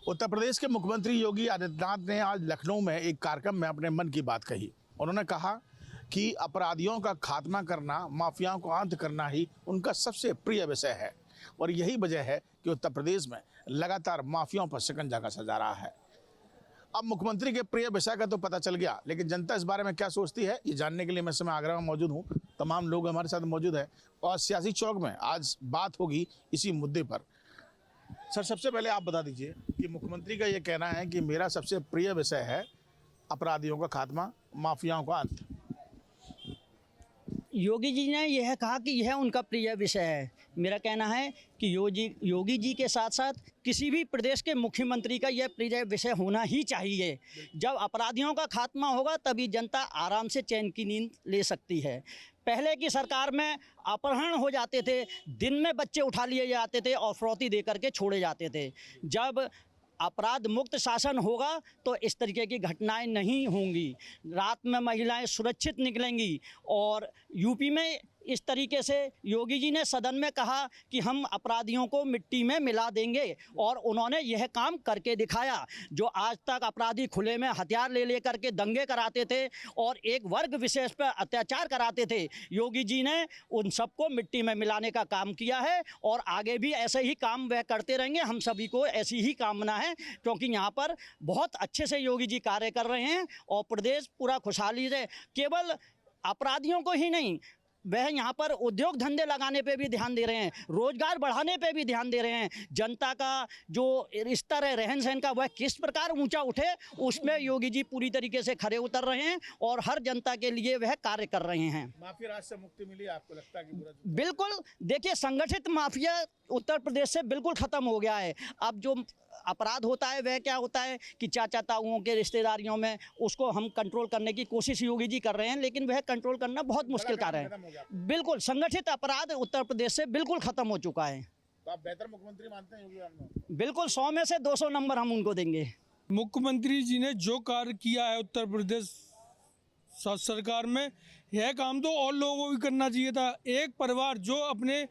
उत्तर प्रदेश के मुख्यमंत्री योगी आदित्यनाथ ने आज लखनऊ में एक कार्यक्रम में अपने मन की बात कही। उन्होंने कहा कि अपराधियों का खात्मा करना, माफियाओं को अंत करना ही उनका सबसे प्रिय विषय है और यही वजह है कि उत्तर प्रदेश में लगातार माफियाओं पर शिकंजा कसा जा रहा है। अब मुख्यमंत्री के प्रिय विषय का तो पता चल गया, लेकिन जनता इस बारे में क्या सोचती है, ये जानने के लिए मैं इस समय आगरा में मौजूद हूँ। तमाम लोग हमारे साथ मौजूद हैं और सियासी चौक में आज बात होगी इसी मुद्दे पर। सर, सबसे पहले आप बता दीजिए कि मुख्यमंत्री का ये कहना है कि मेरा सबसे प्रिय विषय है अपराधियों का खात्मा, माफियाओं का अंत। योगी जी ने यह कहा कि यह उनका प्रिय विषय है। मेरा कहना है कि योगी जी के साथ साथ किसी भी प्रदेश के मुख्यमंत्री का यह प्रिय विषय होना ही चाहिए। जब अपराधियों का खात्मा होगा तभी जनता आराम से चैन की नींद ले सकती है। पहले की सरकार में अपहरण हो जाते थे, दिन में बच्चे उठा लिए जाते थे और फिरौती दे करके छोड़े जाते थे। जब अपराध मुक्त शासन होगा तो इस तरीके की घटनाएं नहीं होंगी, रात में महिलाएं सुरक्षित निकलेंगी। और यूपी में इस तरीके से योगी जी ने सदन में कहा कि हम अपराधियों को मिट्टी में मिला देंगे और उन्होंने यह काम करके दिखाया। जो आज तक अपराधी खुले में हथियार ले करके दंगे कराते थे और एक वर्ग विशेष पर अत्याचार कराते थे, योगी जी ने उन सबको मिट्टी में मिलाने का काम किया है और आगे भी ऐसे ही काम वह करते रहेंगे। हम सभी को ऐसी ही कामना है, क्योंकि यहाँ पर बहुत अच्छे से योगी जी कार्य कर रहे हैं और प्रदेश पूरा खुशहाली से, केवल अपराधियों को ही नहीं, वह यहाँ पर उद्योग धंधे लगाने पे भी ध्यान दे रहे हैं, रोजगार बढ़ाने पे भी ध्यान दे रहे हैं। जनता का जो स्तर है रहन सहन का, वह किस प्रकार ऊंचा उठे, उसमें योगी जी पूरी तरीके से खरे उतर रहे हैं और हर जनता के लिए वह कार्य कर रहे हैं। माफिया राज से मुक्ति मिली आपको लगता है कि पूरा? बिल्कुल, देखिए संगठित माफिया उत्तर प्रदेश से बिल्कुल ख़त्म हो गया है। अब जो अपराध होता है वह क्या होता है कि चाचा ताऊओं के रिश्तेदारियों में, उसको हम कंट्रोल करने की कोशिश योगी जी कर रहे हैं, लेकिन वह कंट्रोल करना बहुत मुश्किल कार्य है। बिल्कुल, संगठित अपराध उत्तर प्रदेश से बिल्कुल ख़त्म हो चुका है। तो आप बेहतर मुख्यमंत्री मानते हैं योगी जी? बिल्कुल, 100 में से 200 नंबर हम उनको देंगे। मुख्यमंत्री जी ने जो कार्य किया है उत्तर प्रदेश सरकार में, यह काम तो और लोगों को भी करना चाहिए था। एक परिवार जो अपने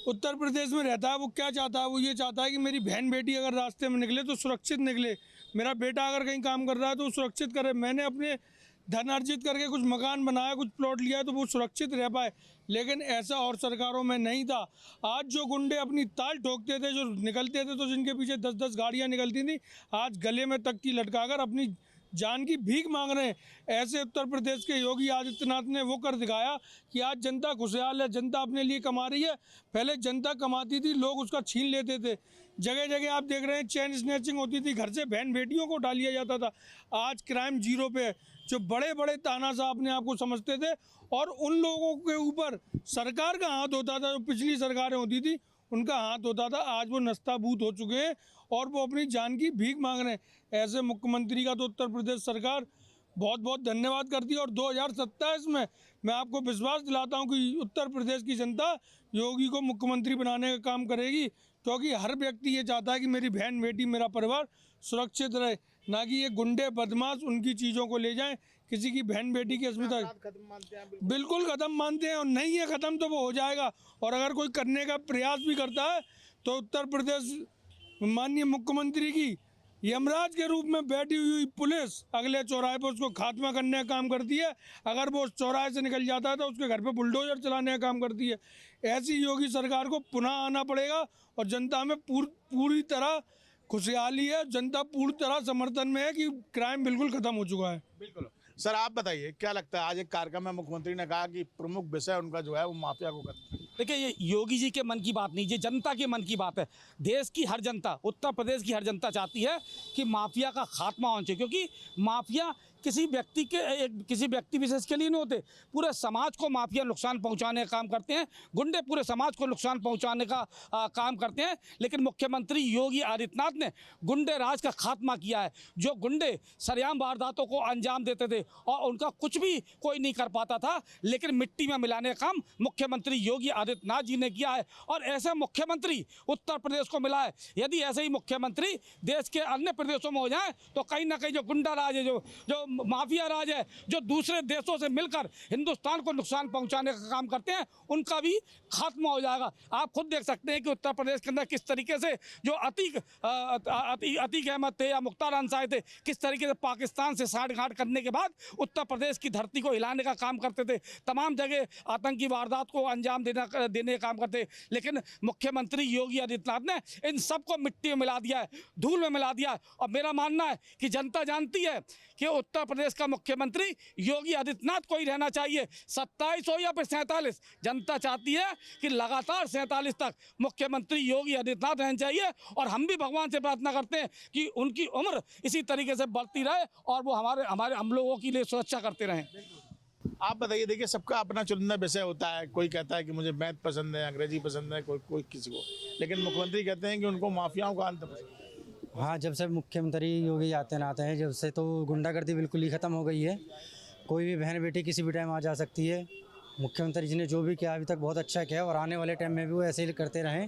उत्तर प्रदेश में रहता है वो क्या चाहता है, वो ये चाहता है कि मेरी बहन बेटी अगर रास्ते में निकले तो सुरक्षित निकले, मेरा बेटा अगर कहीं काम कर रहा है तो सुरक्षित करे, मैंने अपने धन अर्जित करके कुछ मकान बनाया, कुछ प्लॉट लिया है तो वो सुरक्षित रह पाए। लेकिन ऐसा और सरकारों में नहीं था। आज जो गुंडे अपनी ताल ठोकते थे, जो निकलते थे तो जिनके पीछे 10-10 गाड़ियाँ निकलती थी, आज गले में तख्ती लटकाकर अपनी जान की भीख मांग रहे हैं। ऐसे उत्तर प्रदेश के योगी आदित्यनाथ ने वो कर दिखाया कि आज जनता खुशहाल है, जनता अपने लिए कमा रही है। पहले जनता कमाती थी, लोग उसका छीन लेते थे। जगह जगह आप देख रहे हैं चेन स्नैचिंग होती थी, घर से बहन बेटियों को उठा लिया जाता था। आज क्राइम जीरो पे है। जो बड़े बड़े तानाशाह अपने आप को समझते थे और उन लोगों के ऊपर सरकार का हाथ होता था, जो पिछली सरकारें होती थी उनका हाथ होता था, आज वो नस्ताबूत हो चुके हैं और वो अपनी जान की भीख मांग रहे हैं। ऐसे मुख्यमंत्री का तो उत्तर प्रदेश सरकार बहुत बहुत धन्यवाद करती है। और 2027 में मैं आपको विश्वास दिलाता हूं कि उत्तर प्रदेश की जनता योगी को मुख्यमंत्री बनाने का काम करेगी, क्योंकि हर व्यक्ति ये चाहता है कि मेरी बहन बेटी, मेरा परिवार सुरक्षित रहे, ना कि ये गुंडे बदमाश उनकी चीज़ों को ले जाएं, किसी की बहन बेटी की अस्मिता। बिल्कुल ख़त्म मानते हैं और नहीं है ख़त्म तो वो हो जाएगा। और अगर कोई करने का प्रयास भी करता है तो उत्तर प्रदेश माननीय मुख्यमंत्री की यमराज के रूप में बैठी हुई पुलिस अगले चौराहे पर उसको खात्मा करने का काम करती है। अगर वो उस चौराहे से निकल जाता है तो उसके घर पे बुलडोजर चलाने का काम करती है। ऐसी योगी सरकार को पुनः आना पड़ेगा और जनता में पूरी तरह खुशहाली है, जनता पूरी तरह समर्थन में है कि क्राइम बिल्कुल खत्म हो चुका है। बिल्कुल। सर, आप बताइए क्या लगता है, आज एक कार्यक्रम में मुख्यमंत्री ने कहा कि प्रमुख विषय उनका जो है वो माफिया को खत्म। देखिए, ये योगी जी के मन की बात नहीं, ये जनता के मन की बात है। देश की हर जनता, उत्तर प्रदेश की हर जनता चाहती है कि माफिया का खात्मा होना चाहिए, क्योंकि माफिया किसी व्यक्ति विशेष के लिए नहीं होते, पूरे समाज को माफिया नुकसान पहुंचाने का काम करते हैं। गुंडे पूरे समाज को नुकसान पहुंचाने का काम करते हैं। लेकिन मुख्यमंत्री योगी आदित्यनाथ ने गुंडे राज का खात्मा किया है। जो गुंडे सरेआम वारदातों को अंजाम देते थे और उनका कुछ भी कोई नहीं कर पाता था, लेकिन मिट्टी में मिलाने का काम मुख्यमंत्री योगी आदित्यनाथ जी ने किया है और ऐसे मुख्यमंत्री उत्तर प्रदेश को मिला है। यदि ऐसे ही मुख्यमंत्री देश के अन्य प्रदेशों में हो जाए तो कहीं ना कहीं जो गुंडा राज है, जो माफिया राज है जो दूसरे देशों से मिलकर हिंदुस्तान को नुकसान पहुंचाने का काम करते हैं, उनका भी खात्मा हो जाएगा। आप खुद देख सकते हैं कि उत्तर प्रदेश के अंदर किस तरीके से जो अतीक अहमद थे या मुख्तार अंसारी थे, किस तरीके से पाकिस्तान से साठगांठ करने के बाद उत्तर प्रदेश की धरती को हिलाने का काम करते थे, तमाम जगह आतंकी वारदात को अंजाम देने का काम करते। लेकिन मुख्यमंत्री योगी आदित्यनाथ ने इन सबको मिट्टी में मिला दिया है, धूल में मिला दिया है। और मेरा मानना है कि जनता जानती है कि उत्तर प्रदेश का मुख्यमंत्री योगी आदित्यनाथ को ही रहना चाहिए, 27 हो या फिर 47। जनता चाहती है कि लगातार 47 तक मुख्यमंत्री योगी आदित्यनाथ रहना चाहिए। और हम भी भगवान से प्रार्थना करते हैं कि उनकी उम्र इसी तरीके से बढ़ती रहे और वो हमारे हम लोगों के लिए सुरक्षा करते रहें। आप बताइए, देखिए सबका अपना चुनिंदा विषय होता है। कोई कहता है कि मुझे मैथ पसंद है, अंग्रेजी पसंद है, कोई किसी को, लेकिन मुख्यमंत्री कहते हैं कि उनको माफियाओं का अंत पसंद है। हाँ, जब से मुख्यमंत्री योगी आदित्यनाथ हैं, जब से तो गुंडागर्दी बिल्कुल ही ख़त्म हो गई है। कोई भी बहन बेटी किसी भी टाइम आ जा सकती है। मुख्यमंत्री जी ने जो भी किया अभी तक बहुत अच्छा किया और आने वाले टाइम में भी वो ऐसे ही करते रहें।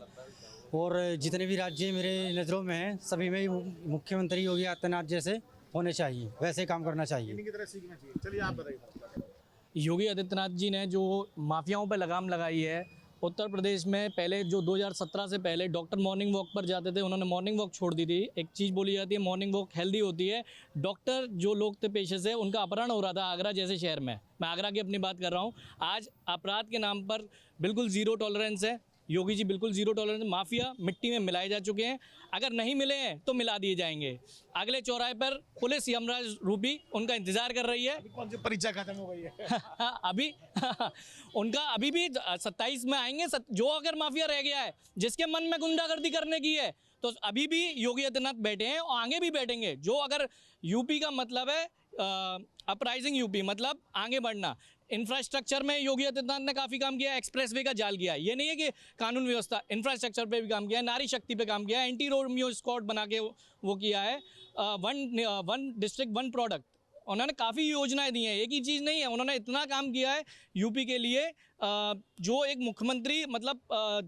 और जितने भी राज्य मेरे नज़रों में हैं, सभी में मुख्यमंत्री योगी आदित्यनाथ जैसे होने चाहिए, वैसे ही काम करना चाहिए। इन्हीं की तरह सीखना चाहिए। चलिए आप बताइए। योगी आदित्यनाथ जी ने जो माफियाओं पर लगाम लगाई है उत्तर प्रदेश में, पहले जो 2017 से पहले डॉक्टर मॉर्निंग वॉक पर जाते थे, उन्होंने मॉर्निंग वॉक छोड़ दी थी। एक चीज़ बोली जाती है मॉर्निंग वॉक हेल्दी होती है। डॉक्टर जो लोग थे पेशे से, उनका अपहरण हो रहा था आगरा जैसे शहर में। मैं आगरा की अपनी बात कर रहा हूँ। आज अपराध के नाम पर बिल्कुल ज़ीरो टॉलरेंस है। योगी जी बिल्कुल ज़ीरो टॉलरेंस। माफिया मिट्टी में मिलाए जा चुके हैं, अगर नहीं मिले हैं तो मिला दिए जाएंगे। अगले चौराहे पर पुलिस यमराज रूपी उनका इंतजार कर रही है। कौन सी परीक्षा खत्म हो गई है? अभी उनका अभी भी 27 में आएंगे। जो अगर माफिया रह गया है, जिसके मन में गुंडागर्दी करने की है, तो अभी भी योगी आदित्यनाथ बैठे हैं और आगे भी बैठेंगे। जो अगर यूपी का मतलब है अपराइजिंग यूपी, मतलब आगे बढ़ना। इंफ्रास्ट्रक्चर में योगी आदित्यनाथ ने काफ़ी काम किया है। एक्सप्रेसवे का जाल किया है। ये नहीं है कि कानून व्यवस्था, इंफ्रास्ट्रक्चर पे भी काम किया है, नारी शक्ति पे काम किया है, एंटी रोमियो स्क्वाड बना के वो किया है। वन डिस्ट्रिक्ट वन प्रोडक्ट, उन्होंने काफ़ी योजनाएं दी हैं। एक ही चीज़ नहीं है, उन्होंने इतना काम किया है यूपी के लिए। जो एक मुख्यमंत्री मतलब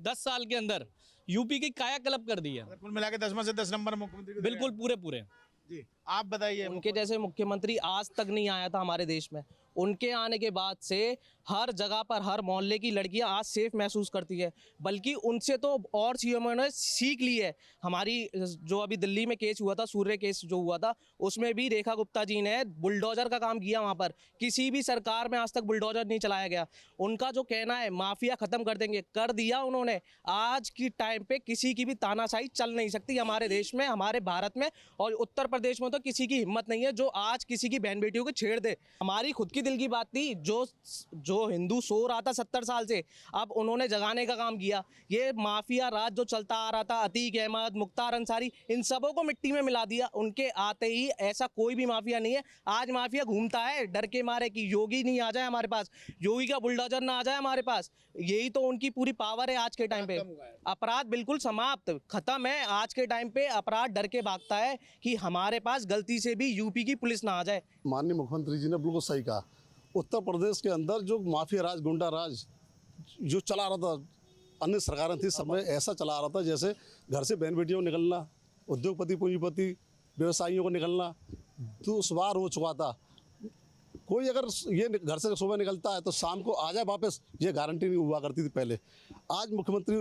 10 साल के अंदर यूपी की कायाकल्प कर दी है। कुल मिला के 10 में से 10 नंबर मुख्यमंत्री को बिल्कुल पूरे। जी, आप बताइए। उनके जैसे मुख्यमंत्री आज तक नहीं आया था हमारे देश में। उनके आने के बाद से हर जगह पर, हर मोहल्ले की लड़कियां आज सेफ महसूस करती है। बल्कि उनसे तो और सीएमओ ने सीख ली है। हमारी जो अभी दिल्ली में केस हुआ था, सूर्य केस जो हुआ था, उसमें भी रेखा गुप्ता जी ने बुलडोजर का काम किया। वहाँ पर किसी भी सरकार में आज तक बुलडोजर नहीं चलाया गया। उनका जो कहना है माफिया ख़त्म कर देंगे, कर दिया उन्होंने। आज की टाइम पे किसी की भी तानाशाही चल नहीं सकती हमारे देश में, हमारे भारत में। और उत्तर प्रदेश में तो किसी की हिम्मत नहीं है जो आज किसी की बहन बेटियों को छेड़ दे। हमारी खुद की दिल की बात थी, जो हिंदू सो रहा था 70 साल से, अब उन्होंने जगाने का काम किया। ये माफिया राज जो चलता आ रहा था, अतीक अहमद, मुख्तार अंसारी, इन सबों को मिट्टी में मिला दिया। उनके आते ही ऐसा कोई भी माफिया नहीं है। आज माफिया घूमता है डर के मारे कि योगी नहीं आ जाए हमारे पास, योगी का बुलडोजर ना आ जाए हमारे पास। यही तो उनकी पूरी पावर है आज के टाइम पे। अपराध बिल्कुल समाप्त, खत्म है। आज के टाइम पे अपराध डर के भागता है कि हमारे पास गलती से भी यूपी की पुलिस ना आ जाए। माननीय मुख्यमंत्री जी ने बिल्कुल सही कहा। उत्तर प्रदेश के अंदर जो माफिया राज, गुंडा राज जो चला रहा था, अन्य सरकारें थी, सब में ऐसा चला रहा था जैसे घर से बहन बेटियों को निकलना, उद्योगपति पूंजीपति व्यवसायियों को निकलना दुश्वार हो चुका था। कोई अगर ये घर से सुबह निकलता है तो शाम को आ जाए वापस, ये गारंटी नहीं हुआ करती थी पहले। आज मुख्यमंत्री,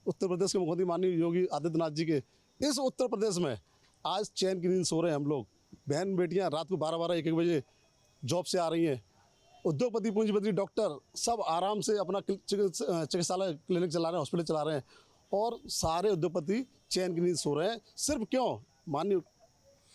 उत्तर प्रदेश के मुख्यमंत्री माननीय योगी आदित्यनाथ जी के इस उत्तर प्रदेश में आज चैन की नींद सो रहे हैं हम लोग। बहन बेटियाँ रात को 12-12, 1-1 बजे जॉब से आ रही हैं। उद्योगपति पूंजीपति डॉक्टर सब आराम से अपना चिकित्सालय क्लिनिक चला रहे हैं, हॉस्पिटल चला रहे हैं। और सारे उद्योगपति चैन की नींद सो रहे हैं। सिर्फ क्यों? माननीय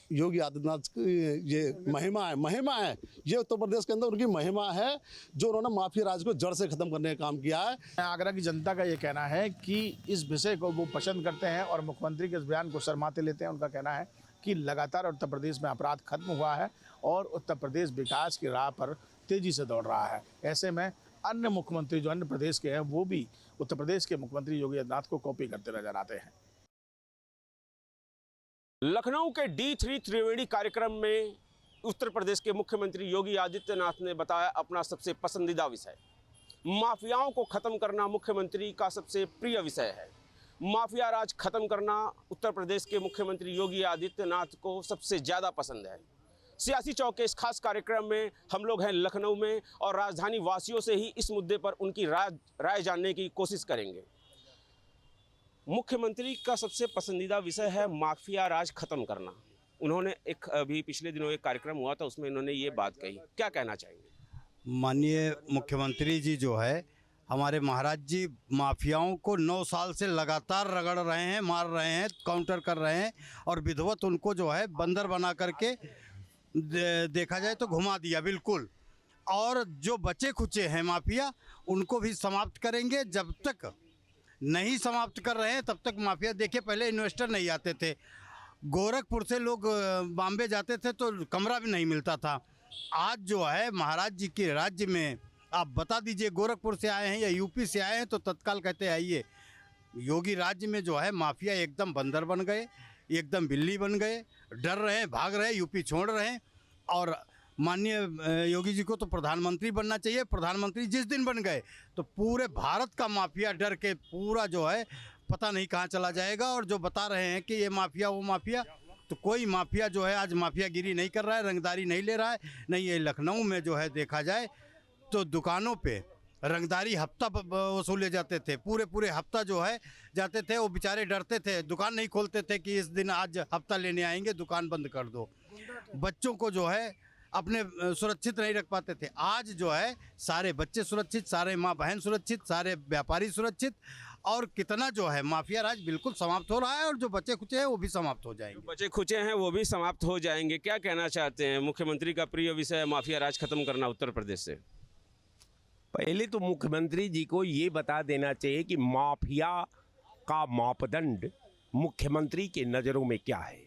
योगी आदित्यनाथ की ये महिमा है। ये उत्तर प्रदेश के अंदर उनकी महिमा है जो उन्होंने माफिया राज को जड़ से ख़त्म करने का काम किया है। आगरा की जनता का ये कहना है कि इस विषय को वो पसंद करते हैं और मुख्यमंत्री के इस बयान को शर्माते लेते हैं। उनका कहना है कि लगातार उत्तर प्रदेश में अपराध खत्म हुआ है और उत्तर प्रदेश विकास की राह पर तेजी से दौड़ रहा है। ऐसे में अन्य मुख्यमंत्री जो अन्य प्रदेश के हैं वो भी उत्तर प्रदेश के मुख्यमंत्री योगी आदित्यनाथ को कॉपी करते नजर आते हैं। लखनऊ के D3 त्रिवेणी कार्यक्रम में उत्तर प्रदेश के मुख्यमंत्री योगी आदित्यनाथ ने बताया अपना सबसे पसंदीदा विषय। माफियाओं को ख़त्म करना मुख्यमंत्री का सबसे प्रिय विषय है। माफिया राज खत्म करना उत्तर प्रदेश के मुख्यमंत्री योगी आदित्यनाथ को सबसे ज़्यादा पसंद है। सियासी चौक के इस खास कार्यक्रम में हम लोग हैं लखनऊ में और राजधानी वासियों से ही इस मुद्दे पर उनकी राय जानने की कोशिश करेंगे। मुख्यमंत्री का सबसे पसंदीदा विषय है माफिया राज खत्म करना। उन्होंने अभी पिछले दिनों एक कार्यक्रम हुआ था, उसमें इन्होंने ये बात कही। क्या कहना चाहेंगे? माननीय मुख्यमंत्री जी जो है हमारे महाराज जी माफियाओं को 9 साल से लगातार रगड़ रहे हैं, मार रहे हैं, काउंटर कर रहे हैं और विधिवत उनको जो है बंदर बना करके देखा जाए तो घुमा दिया बिल्कुल। और जो बचे खुचे हैं माफिया उनको भी समाप्त करेंगे। जब तक नहीं समाप्त कर रहे हैं तब तक माफिया, देखिए पहले इन्वेस्टर नहीं आते थे, गोरखपुर से लोग बॉम्बे जाते थे तो कमरा भी नहीं मिलता था। आज जो है महाराज जी के राज्य में आप बता दीजिए, गोरखपुर से आए हैं या यूपी से आए हैं तो तत्काल कहते आइए। योगी राज्य में जो है माफिया एकदम बंदर बन गए, एकदम बिल्ली बन गए, डर रहे हैं, भाग रहे हैं, यूपी छोड़ रहे हैं। और माननीय योगी जी को तो प्रधानमंत्री बनना चाहिए। प्रधानमंत्री जिस दिन बन गए तो पूरे भारत का माफिया डर के पूरा जो है पता नहीं कहाँ चला जाएगा। और जो बता रहे हैं कि ये माफिया वो माफिया, तो कोई माफिया जो है आज माफियागिरी नहीं कर रहा है, रंगदारी नहीं ले रहा है। नहीं, ये लखनऊ में जो है देखा जाए तो दुकानों पे रंगदारी हफ्ता वसूले जाते थे, पूरे हफ्ता जो है जाते थे। वो बेचारे डरते थे, दुकान नहीं खोलते थे कि इस दिन आज हफ्ता लेने आएंगे, दुकान बंद कर दो। बच्चों को जो है अपने सुरक्षित नहीं रख पाते थे। आज जो है सारे बच्चे सुरक्षित, सारे माँ बहन सुरक्षित, सारे व्यापारी सुरक्षित। और कितना जो है माफिया राज बिल्कुल समाप्त हो रहा है और जो बचे खुचे हैं वो भी समाप्त हो जाएंगे। बचे खुचे हैं वो भी समाप्त हो जाएंगे। क्या कहना चाहते हैं? मुख्यमंत्री का प्रिय विषय है माफिया राज खत्म करना उत्तर प्रदेश से। पहले तो मुख्यमंत्री जी को ये बता देना चाहिए कि माफिया का मापदंड मुख्यमंत्री के नज़रों में क्या है।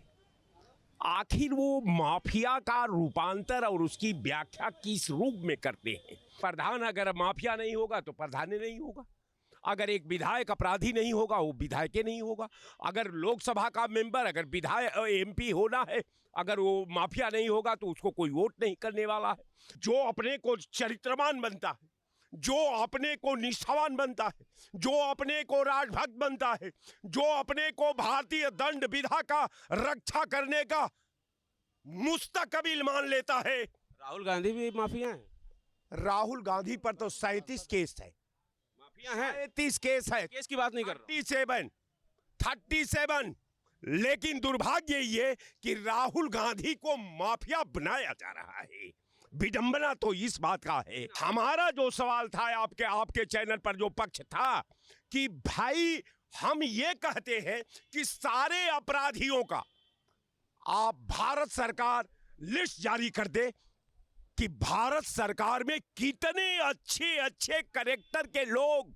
आखिर वो माफिया का रूपांतर और उसकी व्याख्या किस रूप में करते हैं। प्रधान अगर माफिया नहीं होगा तो प्रधान नहीं होगा। अगर एक विधायक अपराधी नहीं होगा वो विधायक नहीं होगा। अगर लोकसभा का मेंबर, अगर विधायक MP होना है, अगर वो माफिया नहीं होगा तो उसको कोई वोट नहीं करने वाला है। जो अपने को चरित्रवान बनता है, जो अपने को निष्ठावान बनता है, जो अपने को राजभक्त बनता है, जो अपने को भारतीय दंड विधा का रक्षा करने का मुस्तकबिल मान लेता है। राहुल गांधी भी माफिया हैं। राहुल गांधी पर तो 37 केस है, माफिया हैं। 37 केस है, केस की बात नहीं कर रहा। 37। लेकिन दुर्भाग्य ये कि राहुल गांधी को माफिया बनाया जा रहा है। विडंबना तो इस बात का है। हमारा जो सवाल था आपके चैनल पर जो पक्ष था कि भाई हम ये कहते हैं कि सारे अपराधियों का आप भारत सरकार लिस्ट जारी कर दे कि भारत सरकार में कितने अच्छे अच्छे कैरेक्टर के लोग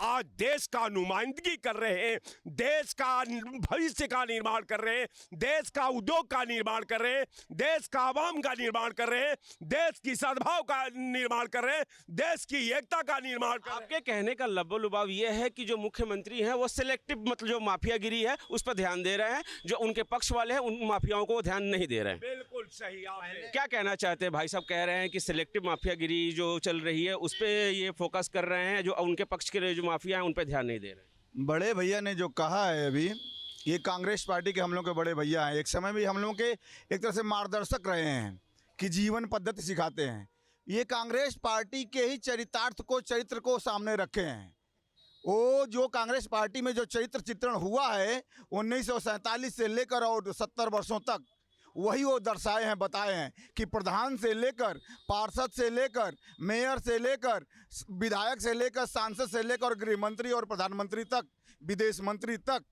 आज देश का नुमाइंदगी कर रहे हैं, देश का भविष्य का निर्माण कर रहे हैं, देश का उद्योग का निर्माण कर रहे हैं, देश का आवाम का निर्माण कर रहे हैं, देश की सद्भाव का निर्माण कर रहे हैं, देश की एकता का निर्माण कर रहे हैं। आपके कहने का लबो-लुबाव ये है कि जो मुख्यमंत्री हैं वो सिलेक्टिव, मतलब जो माफियागिरी है उस पर ध्यान दे रहे हैं, जो उनके पक्ष वाले हैं उन माफियाओं को ध्यान नहीं दे रहे हैं। बिल्कुल सही। आपने क्या कहना चाहते हैं? भाई साहब कह रहे हैं कि सिलेक्टिव माफियागिरी जो चल रही है उस पर ये फोकस कर रहे हैं, जो उनके पक्ष के जो माफिया हैं उन पर ध्यान नहीं दे रहे। बड़े भैया ने जो कहा है अभी, ये कांग्रेस पार्टी के हम लोग के बड़े भैया हैं। एक समय भी हम लोग के एक तरह से मार्गदर्शक रहे हैं कि जीवन पद्धति सिखाते हैं। ये कांग्रेस पार्टी के ही चरित्र को सामने रखे हैं। वो जो कांग्रेस पार्टी में जो चरित्र चित्रण हुआ है 1947 से लेकर और 70 वर्षों तक, वही वो दर्शाए हैं, बताए हैं कि प्रधान से लेकर पार्षद से लेकर मेयर से लेकर विधायक से लेकर सांसद से लेकर गृह मंत्री और प्रधानमंत्री तक, विदेश मंत्री तक,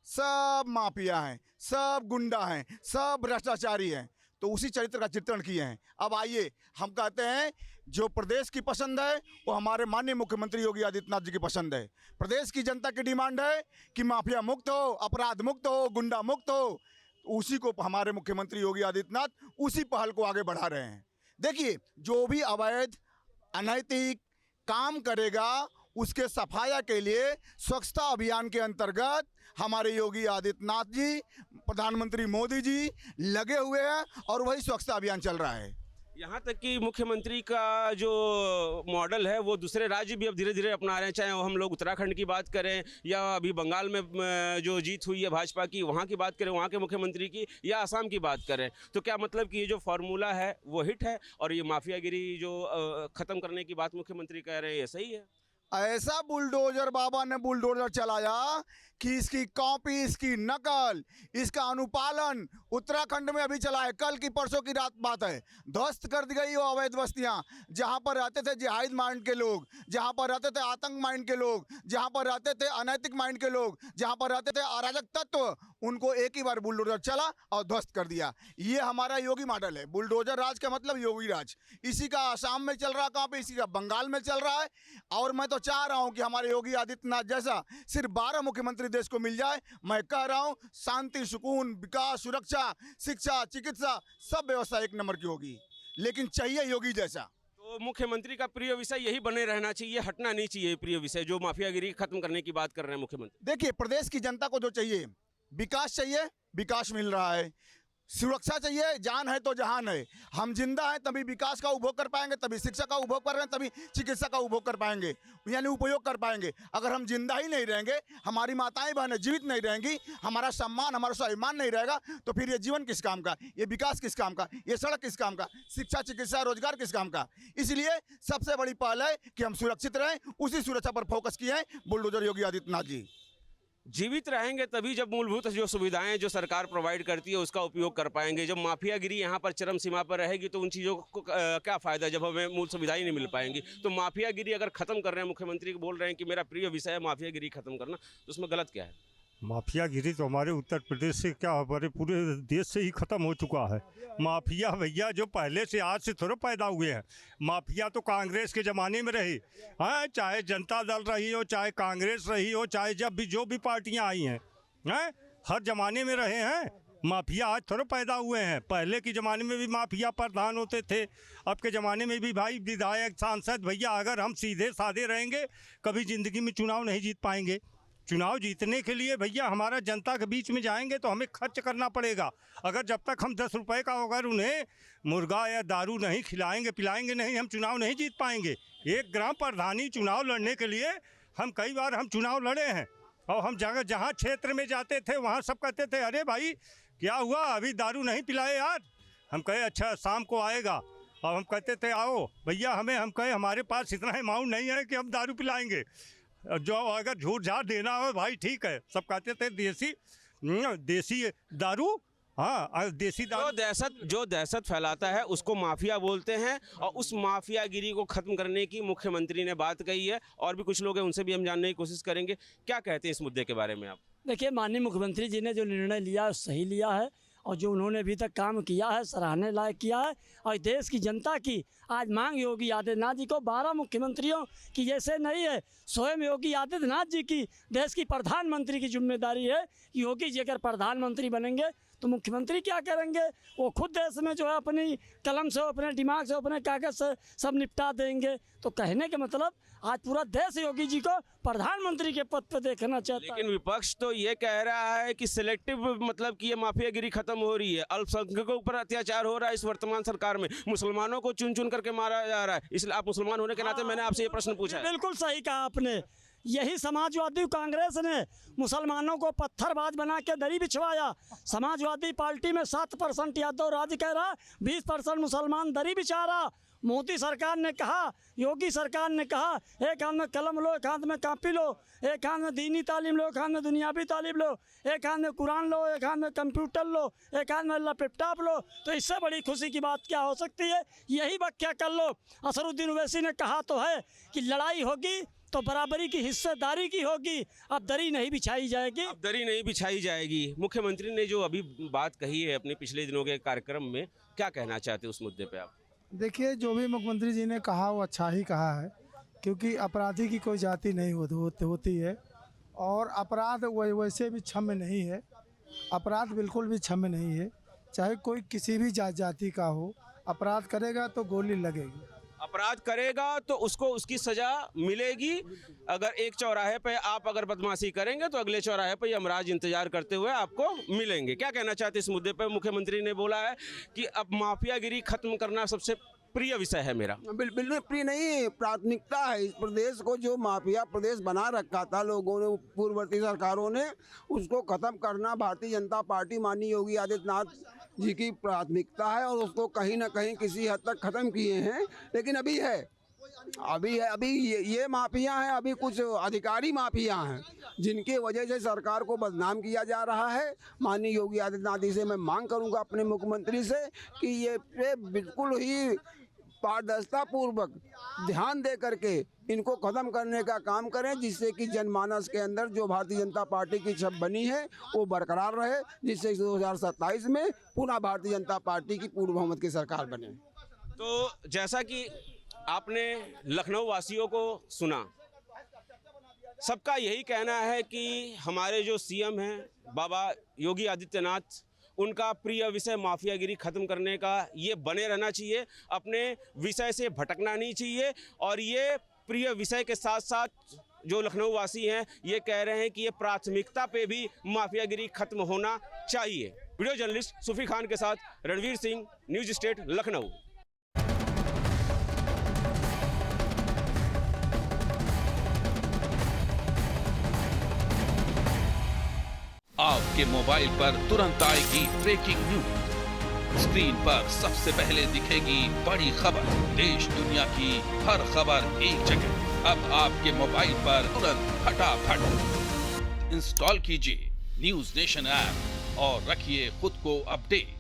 सब माफिया हैं, सब गुंडा हैं, सब भ्रष्टाचारी हैं। तो उसी चरित्र का चित्रण किए हैं। अब आइए हम कहते हैं जो प्रदेश की पसंद है वो हमारे माननीय मुख्यमंत्री योगी आदित्यनाथ जी की पसंद है। प्रदेश की जनता की डिमांड है कि माफिया मुक्त हो, अपराध मुक्त हो, गुंडा मुक्त हो। उसी को हमारे मुख्यमंत्री योगी आदित्यनाथ उसी पहल को आगे बढ़ा रहे हैं। देखिए, जो भी अवैध अनैतिक काम करेगा उसके सफाया के लिए स्वच्छता अभियान के अंतर्गत हमारे योगी आदित्यनाथ जी, प्रधानमंत्री मोदी जी लगे हुए हैं और वही स्वच्छता अभियान चल रहा है। यहाँ तक कि मुख्यमंत्री का जो मॉडल है वो दूसरे राज्य भी अब धीरे धीरे अपना रहे हैं, चाहे हम लोग उत्तराखंड की बात करें या अभी बंगाल में जो जीत हुई है भाजपा की वहाँ की बात करें, वहाँ के मुख्यमंत्री की, या असम की बात करें। तो क्या मतलब कि ये जो फार्मूला है वो हिट है और ये माफियागिरी जो ख़त्म करने की बात मुख्यमंत्री कह रहे हैं ये सही है? ऐसा बुलडोजर बाबा ने बुलडोजर चलाया कि इसकी कॉपी, इसकी नकल, इसका अनुपालन उत्तराखंड में अभी चला है। कल की परसों की रात बात है, ध्वस्त कर दी गई वो अवैध बस्तियां, जहां पर रहते थे जिहाद माइंड के लोग, जहां पर रहते थे आतंक माइंड के लोग, जहां पर रहते थे अनैतिक माइंड के लोग, जहां पर रहते थे अराजक तत्व, उनको एक ही बार बुलडोजर चला और ध्वस्त कर दिया। ये हमारा योगी मॉडल है। बुलडोजर राज का मतलब योगी राज। इसी का आसाम में चल रहा काम, इसी का बंगाल में चल रहा है। और मैं तो चाह रहा हूं कि हमारे योगी आदित्यनाथ जैसा सिर्फ 12 मुख्यमंत्री देश को मिल जाए। मैं कह रहा हूं शांति, सुकून, विकास, सुरक्षा, शिक्षा, चिकित्सा, सब व्यवस्था एक नंबर की होगी, लेकिन चाहिए योगी जैसा। तो मुख्यमंत्री का प्रिय विषय यही बने रहना चाहिए, हटना नहीं चाहिए प्रिय विषय, जो माफियागिरी खत्म करने की बात कर रहे हैं मुख्यमंत्री। देखिए, प्रदेश की जनता को जो चाहिए, विकास चाहिए, विकास मिल रहा है। सुरक्षा चाहिए, जान है तो जहान है। हम जिंदा हैं तभी विकास का उपभोग कर पाएंगे, तभी शिक्षा का उपभोग कर रहे हैं, तभी चिकित्सा का उपभोग कर पाएंगे, यानी उपयोग कर पाएंगे। अगर हम जिंदा ही नहीं रहेंगे, हमारी माताएं बहनें जीवित नहीं रहेंगी, हमारा सम्मान, हमारा स्वाभिमान नहीं रहेगा, तो फिर ये जीवन किस काम का, ये विकास किस काम का, ये सड़क किस काम का, शिक्षा, चिकित्सा, रोजगार किस काम का। इसलिए सबसे बड़ी पहल है कि हम सुरक्षित रहें, उसी सुरक्षा पर फोकस किए हैं बुलडोजर योगी आदित्यनाथ जी। जीवित रहेंगे तभी जब मूलभूत जो सुविधाएं जो सरकार प्रोवाइड करती है उसका उपयोग कर पाएंगे। जब माफियागिरी यहाँ पर चरम सीमा पर रहेगी तो उन चीज़ों को क्या फ़ायदा जब हमें मूल सुविधाएं नहीं मिल पाएंगी। तो माफियागिरी अगर ख़त्म कर रहे हैं, मुख्यमंत्री को बोल रहे हैं कि मेरा प्रिय विषय है माफियागिरी ख़त्म करना, तो उसमें गलत क्या है? माफियागिरी तो हमारे उत्तर प्रदेश से क्या, हमारे पूरे देश से ही ख़त्म हो चुका है। माफिया भैया जो पहले से आज से थोड़ा पैदा हुए हैं, माफिया तो कांग्रेस के ज़माने में रही, हाँ, चाहे जनता दल रही हो, चाहे कांग्रेस रही हो, चाहे जब भी जो भी पार्टियां आई हैं, हर ज़माने में रहे हैं। माफिया आज थोड़ा पैदा हुए हैं, पहले के ज़माने में भी माफिया प्रधान होते थे, अब के ज़माने में भी भाई विधायक, सांसद भैया अगर हम सीधे साधे रहेंगे कभी ज़िंदगी में चुनाव नहीं जीत पाएंगे। चुनाव जीतने के लिए भैया हमारा जनता के बीच में जाएंगे तो हमें खर्च करना पड़ेगा। अगर जब तक हम 10 रुपए का अगर उन्हें मुर्गा या दारू नहीं खिलाएंगे पिलाएंगे नहीं, हम चुनाव नहीं जीत पाएंगे। एक ग्राम प्रधानी चुनाव लड़ने के लिए हम कई बार हम चुनाव लड़े हैं, और हम जहाँ क्षेत्र में जाते थे वहाँ सब कहते थे अरे भाई क्या हुआ, अभी दारू नहीं पिलाए यार। हम कहे अच्छा शाम को आएगा, और हम कहते थे आओ भैया, हम कहे हमारे पास इतना अमाउंट नहीं है कि हम दारू पिलाएंगे। जो अगर झूठ झाट देना हो भाई ठीक है, सब कहते थे देसी दारू, हाँ देसी दारू। जो दहशत फैलाता है उसको माफिया बोलते हैं, और उस माफियागिरी को खत्म करने की मुख्यमंत्री ने बात कही है। और भी कुछ लोग हैं, उनसे भी हम जानने की कोशिश करेंगे। क्या कहते हैं इस मुद्दे के बारे में आप? देखिए, माननीय मुख्यमंत्री जी ने जो निर्णय लिया सही लिया है, और जो उन्होंने अभी तक काम किया है सराहने लायक किया है। और देश की जनता की आज मांग योगी आदित्यनाथ जी को 12 मुख्यमंत्रियों की जैसे नहीं है, स्वयं योगी आदित्यनाथ जी की देश की प्रधानमंत्री की जिम्मेदारी है कि योगी जी अगर प्रधानमंत्री बनेंगे तो मुख्यमंत्री क्या करेंगे? वो खुद देश में जो है अपनी कलम से, अपने दिमाग से, अपने कागज से सब निपटा देंगे। तो कहने के मतलब आज पूरा देश योगी जी को प्रधानमंत्री के पद पर देखना चाहता है। लेकिन विपक्ष तो ये कह रहा है कि सिलेक्टिव, मतलब कि ये माफियागिरी खत्म हो रही है, अल्पसंख्यकों पर अत्याचार हो रहा है इस वर्तमान सरकार में, मुसलमानों को चुन चुन करके मारा जा रहा है। इसलिए आप मुसलमान होने के नाते मैंने आपसे ये प्रश्न पूछा है। बिल्कुल सही कहा आपने। यही समाजवादी कांग्रेस ने मुसलमानों को पत्थरबाज बना के दरी बिछवाया। समाजवादी पार्टी में 7% यादव राज कह रहा, 20% मुसलमान दरी बिछा रहा। मोदी सरकार ने कहा, योगी सरकार ने कहा, एक हाथ में कलम लो, एक हाथ में कापी लो, एक हाथ में दीनी तालीम लो, एक हाथ में दुनियावी तालीम लो, एक हाथ में कुरान लो, एक हाथ में कंप्यूटर लो, एक हाथ में लैपटॉप लो। तो इससे बड़ी खुशी की बात क्या हो सकती है? यही व्याख्या कर लो। असरुद्दीन ओवैसी ने कहा तो है कि लड़ाई होगी तो बराबरी की हिस्सेदारी की होगी, अब दरी नहीं बिछाई जाएगी। अब दरी नहीं बिछाई जाएगी। मुख्यमंत्री ने जो अभी बात कही है अपने पिछले दिनों के कार्यक्रम में, क्या कहना चाहते हैं उस मुद्दे पे आप? देखिए, जो भी मुख्यमंत्री जी ने कहा वो अच्छा ही कहा है, क्योंकि अपराधी की कोई जाति नहीं होती है, और अपराध वैसे भी क्षम्य नहीं है। अपराध बिल्कुल भी क्षम्य नहीं है, चाहे कोई किसी भी जाति का हो, अपराध करेगा तो गोली लगेगी। अपराध करेगा तो उसको उसकी सजा मिलेगी। अगर एक चौराहे पे आप अगर बदमाशी करेंगे तो अगले चौराहे पे यमराज इंतजार करते हुए आपको मिलेंगे। क्या कहना चाहते इस मुद्दे पे? मुख्यमंत्री ने बोला है कि अब माफियागिरी खत्म करना सबसे प्रिय विषय है मेरा। बिल्कुल प्रिय नहीं, प्राथमिकता है इस प्रदेश को। जो माफिया प्रदेश बना रखा था लोगों ने, पूर्ववर्ती सरकारों ने, उसको खत्म करना भारतीय जनता पार्टी माननीय योगी आदित्यनाथ जी की प्राथमिकता है और उसको कहीं ना कहीं किसी हद तक खत्म किए हैं। लेकिन अभी ये माफिया हैं, अभी कुछ अधिकारी माफिया हैं जिनकी वजह से सरकार को बदनाम किया जा रहा है। माननीय योगी आदित्यनाथ जी से मैं मांग करूंगा अपने मुख्यमंत्री से कि ये बिल्कुल ही पारदर्शिता पूर्वक ध्यान दे करके इनको खत्म करने का काम करें, जिससे कि जनमानस के अंदर जो भारतीय जनता पार्टी की छवि बनी है वो बरकरार रहे, जिससे 2027 में पुनः भारतीय जनता पार्टी की पूर्ण बहुमत की सरकार बने। तो जैसा कि आपने लखनऊ वासियों को सुना, सबका यही कहना है कि हमारे जो सीएम हैं बाबा योगी आदित्यनाथ, उनका प्रिय विषय माफियागिरी खत्म करने का ये बने रहना चाहिए, अपने विषय से भटकना नहीं चाहिए। और ये प्रिय विषय के साथ साथ जो लखनऊ वासी हैं ये कह रहे हैं कि ये प्राथमिकता पे भी माफियागिरी खत्म होना चाहिए। वीडियो जर्नलिस्ट सूफी खान के साथ रणवीर सिंह, न्यूज स्टेट लखनऊ। आपके मोबाइल पर तुरंत आएगी ब्रेकिंग न्यूज। स्क्रीन पर सबसे पहले दिखेगी बड़ी खबर, देश दुनिया की हर खबर एक जगह। अब आपके मोबाइल पर तुरंत फटाफट इंस्टॉल कीजिए न्यूज नेशन ऐप और रखिए खुद को अपडेट।